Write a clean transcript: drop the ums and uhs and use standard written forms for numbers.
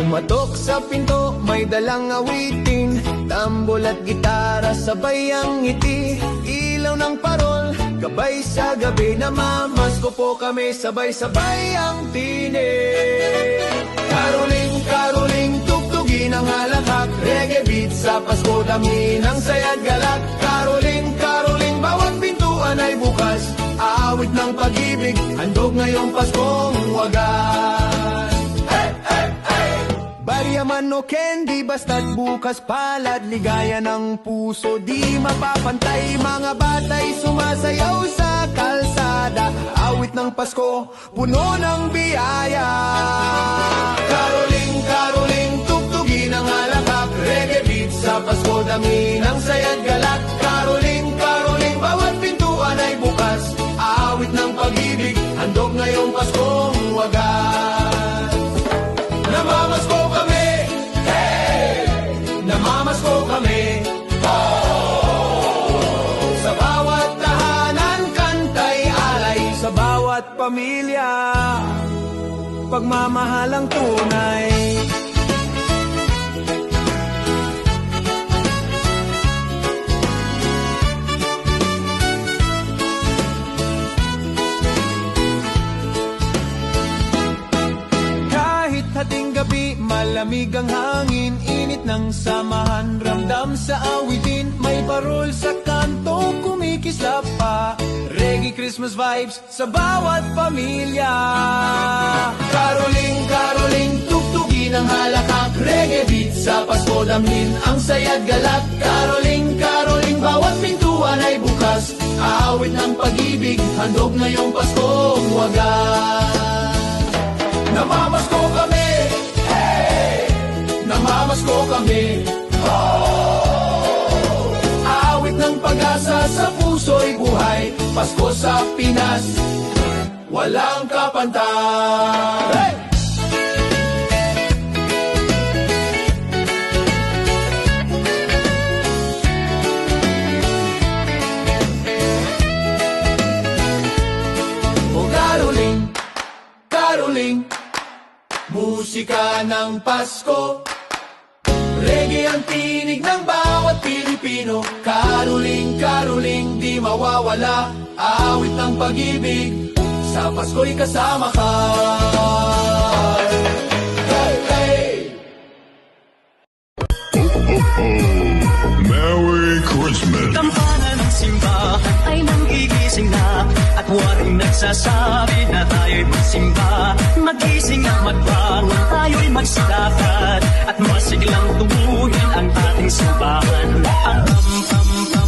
Kumatok sa pinto, may dalang awitin, tambol at gitara, sabay ang ngiti. Ilaw ng parol, gabay sa gabi, namamasko po kami, sabay-sabay ang tinig. Caroling, caroling, tugtugin ang halakhak, reggae beat sa Pasko, damhin ang sayad galak. Caroling, caroling, bawat pintuan ay bukas, awit ng pag-ibig, handog ngayong Paskong wagas. Hey, hey, hey! Baryaman o candy, basta't bukas palad, ligaya ng puso, di mapapantay. Mga batay sumasayaw sa kalsada, awit ng Pasko, puno ng biyaya. Caroling, caroling, tugtugin ang halakhak, reggae beat sa Pasko, damhin ang sayad galak. Caroling, caroling, bawat pintuan ay bukas, awit ng pag-ibig, handog ngayong Paskong wagas. Namamasko kami, hey! Namamasko kami, oh! Sa bawat tahanan, kantay alay, sa bawat pamilya, pagmamahalang tunay. Hating gabi, malamig ang hangin, init ng samahan, ramdam sa awitin, may parol sa kanto, kumikislap pa, reggae Christmas vibes sa bawat pamilya. Caroling, caroling, tugtugin ang halakhak, reggae beat sa Pasko, damhin ang sayad galak. Caroling, caroling, bawat pintuan ay bukas, awit ng pag-ibig, handog ngayong Paskong wagas. Namamasko kami, hey! Namamasko kami, oh! Awit ng pag-asa sa puso'y buhay, Pasko sa Pinas, walang kapantay. Hey! Oh, caroling, caroling, musika ng Pasko, reggae ang tinig ng bawat Pilipino. Caroling, caroling, di mawawala, awit ng pag-ibig, sa Pasko'y kasama ka. Hey, hey! Merry Christmas! Kampana ng simbahan ay nanggigising na, at waring nagsasabi na tayo'y magsimba. Magising at magbangon, tayo'y magsidakat, at masiglang tumuhin ang ating simbahan. Ang pam-pam-pam